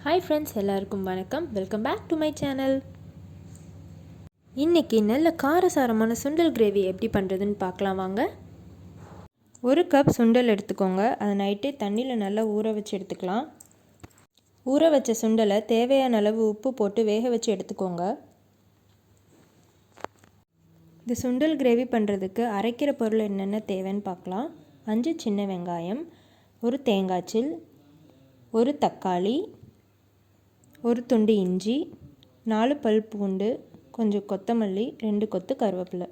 Hi friends, எல்லாருக்கும் வணக்கம். Welcome back to my channel. இன்றைக்கி நல்ல காரசாரமான சுண்டல் கிரேவி எப்படி பண்ணுறதுன்னு பார்க்கலாம் வாங்க. 1 கப் சுண்டல் எடுத்துக்கோங்க. அதை நைட்டே தண்ணியில் நல்லா ஊற வச்சு எடுத்துக்கலாம். ஊற வச்ச சுண்டலை தேவையான அளவு உப்பு போட்டு வேக வச்சு எடுத்துக்கோங்க. இந்த சுண்டல் கிரேவி பண்ணுறதுக்கு அரைக்கிற பொருள் என்னென்ன தேவைன்னு பார்க்கலாம். 5 சின்ன வெங்காயம், 1 தேங்காய்ச்சில், 1 தக்காளி, 1 துண்டு இஞ்சி, 4 பல் பூண்டு, கொஞ்சம் கொத்தமல்லி, 2 கொத்து கருவேப்பிலை.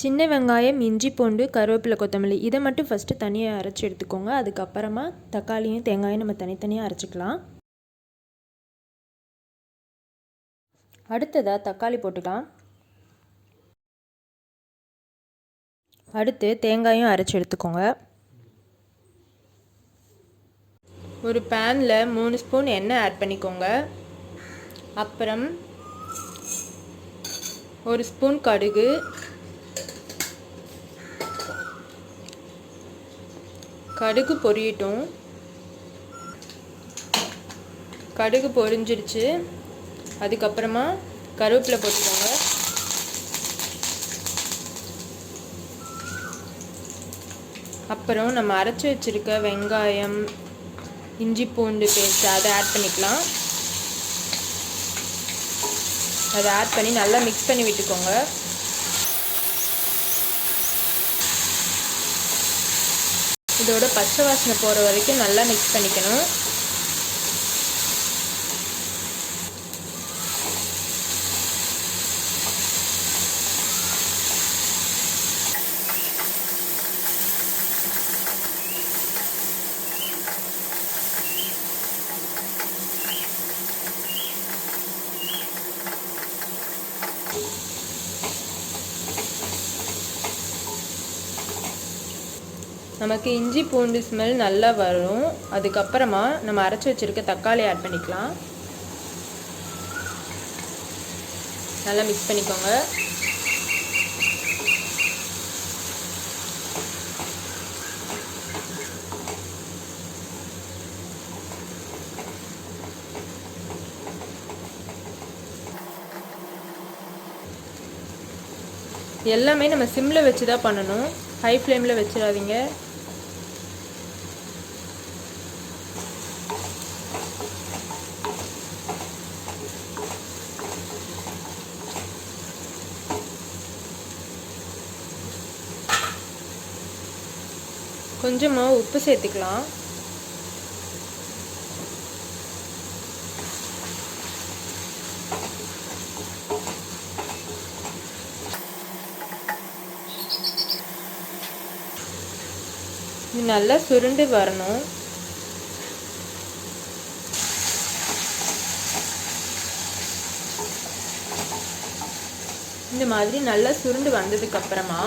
சின்ன வெங்காயம், இஞ்சி, பூண்டு, கருவேப்பிலை, கொத்தமல்லி இதை மட்டும் ஃபஸ்ட்டு தனியாக அரைச்சி எடுத்துக்கோங்க. அதுக்கப்புறமா தக்காளியும் தேங்காயும் நம்ம தனித்தனியாக அரைச்சிக்கலாம். அடுத்ததாக தக்காளி போட்டுக்கலாம். அடுத்து தேங்காயும் அரைச்சி எடுத்துக்கோங்க. ஒரு பேனில் 3 ஸ்பூன் எண்ணெய் ஆட் பண்ணிக்கோங்க. அப்புறம் 1 ஸ்பூன் கடுகு, கடுகு பொரியட்டும். கடுகு பொரிஞ்சிருச்சு. அதுக்கப்புறமா கருவேப்பிலை போட்டுக்கோங்க. அப்புறம் நம்ம அரைச்சி வச்சுருக்க வெங்காயம், இஞ்சி பூண்டு பேஸ்ட் அதை ஆட் பண்ணிக்கலாம். அதை ஆட் பண்ணி நல்லா மிக்ஸ் பண்ணி விட்டுக்கோங்க. இதோட பச்சை வாசனை போகிற வரைக்கும் நல்லா மிக்ஸ் பண்ணிக்கணும். நமக்கு இஞ்சி பூண்டு ஸ்மெல் நல்லா வரும். அதுக்கப்புறமா நம்ம அரைச்சி வச்சுருக்க தக்காளி ஆட் பண்ணிக்கலாம். நல்லா மிக்ஸ் பண்ணிக்கோங்க. எல்லாமே நம்ம சிம்மில் வச்சு தான் பண்ணணும். ஹை ஃப்ளேமில் வச்சிடாதீங்க. கொஞ்சமாக உப்பு சேர்த்துக்கலாம். இது நல்லா சுருண்டு வரணும். இந்த மாதிரி நல்லா சுருண்டு வந்ததுக்கு அப்புறமா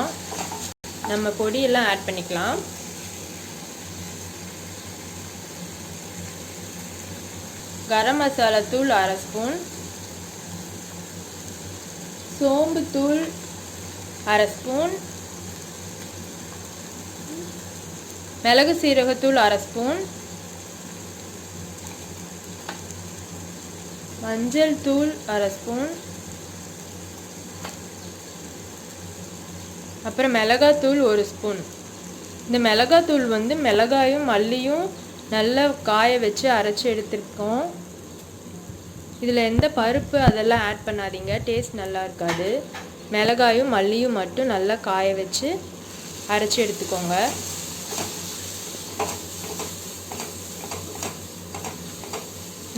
நம்ம பொடியெல்லாம் ஆட் பண்ணிக்கலாம். கரம் மசாலா தூள் 1/2 ஸ்பூன், சோம்பு தூள் 1/2 ஸ்பூன், மிளகு சீரகத்தூள் 1/2 ஸ்பூன், மஞ்சள் தூள் 1/2 ஸ்பூன், அப்புறம் மிளகாத்தூள் 1 ஸ்பூன். இந்த மிளகாத்தூள் மிளகாயும் மல்லியும் நல்லா காய வச்சு அரைச்சி எடுத்துருக்கோம். இதில் எந்த பருப்பு அதெல்லாம் ஆட் பண்ணாதீங்க, டேஸ்ட் நல்லா இருக்காது. மிளகாயும் மல்லியும் மட்டும் நல்லா காய வச்சு அரைச்சி எடுத்துக்கோங்க.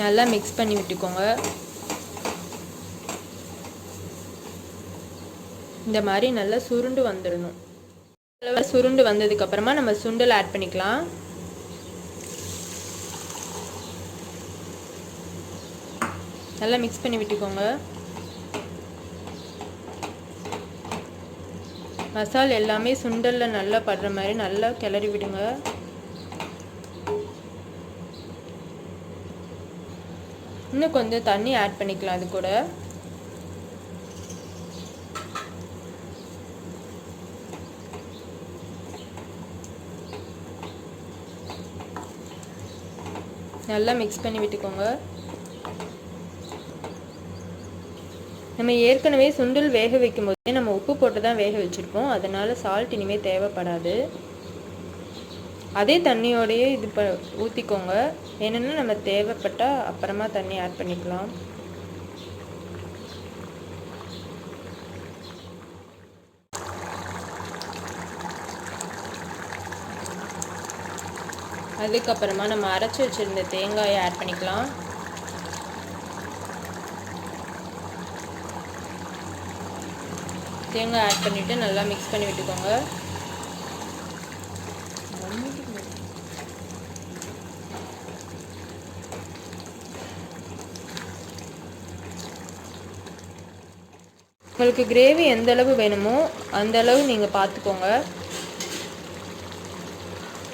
நல்லா மிக்ஸ் பண்ணி விட்டுக்கோங்க. இந்த மாதிரி நல்லா சுருண்டு வந்துடணும். சுருண்டு வந்ததுக்கப்புறமா நம்ம சுண்டல் ஆட் பண்ணிக்கலாம். நல்லா மிக்ஸ் பண்ணி விட்டுக்கோங்க. மசாலா எல்லாமே சுண்டலில் நல்லா படுற மாதிரி நல்லா கிளறி விடுங்க. இன்னும் கொஞ்சம் தண்ணி ஆட் பண்ணிக்கலாம். அது கூட நல்லா மிக்ஸ் பண்ணி விட்டுக்கோங்க. நம்ம ஏற்கனவே சுண்டல் வேக வைக்கும் போதே நம்ம உப்பு போட்டு தான் வேக வச்சுருப்போம். அதனால் சால்ட் இனிமேல் தேவைப்படாது. அதே தண்ணியோடையே இது ஊற்றிக்கோங்க. ஏன்னா நம்ம தேவைப்பட்டால் அப்புறமா தண்ணி ஆட் பண்ணிக்கலாம். அதுக்கப்புறமா நம்ம அரைச்சி வச்சுருந்த தேங்காயை ஆட் பண்ணிக்கலாம். தேங்காய் ஆட் பண்ணிவிட்டு நல்லா மிக்ஸ் பண்ணி விட்டுக்கோங்க. உங்களுக்கு கிரேவி எந்த அளவு வேணுமோ அந்த அளவு நீங்கள் பார்த்துக்கோங்க.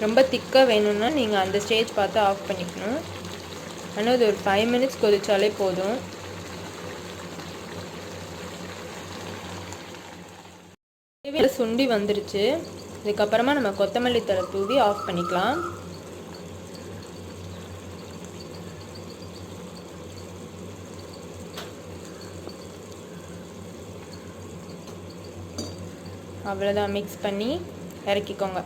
ரொம்ப திக்காக வேணும்னா நீங்கள் அந்த ஸ்டேஜ் பார்த்து ஆஃப் பண்ணிக்கணும். ஆனால் அது ஒரு 5 மினிட்ஸ் கொதிச்சாலே போதும். சுண்டி வந்துருச்சு. இதுக்கப்புறமா நம்ம கொத்தமல்லி தழை தூவி ஆஃப் பண்ணிக்கலாம். அவ்வளோதான், மிக்ஸ் பண்ணி இறக்கிக்கோங்க.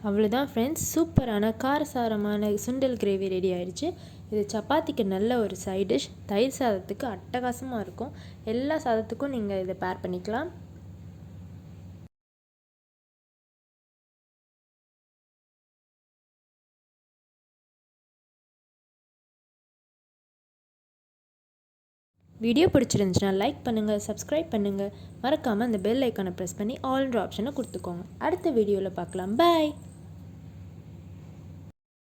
அவ்வளோதான் ஃப்ரெண்ட்ஸ், சூப்பரான காரசாரமான சுண்டல் கிரேவி ரெடி ஆயிடுச்சு. இது சப்பாத்திக்கு நல்ல ஒரு சைட் டிஷ். தயிர் சாதத்துக்கு அட்டகாசமாக இருக்கும். எல்லா சாதத்துக்கும் நீங்கள் இதை பேர் பண்ணிக்கலாம். வீடியோ பிடிச்சிருந்துச்சுன்னா லைக் பண்ணுங்கள், சப்ஸ்கிரைப் பண்ணுங்கள். மறக்காமல் அந்த பெல் ஐக்கானை ப்ரெஸ் பண்ணி ஆல்ன்ற ஆப்ஷனை கொடுத்துக்கோங்க. அடுத்த வீடியோவில் பார்க்கலாம். பாய்.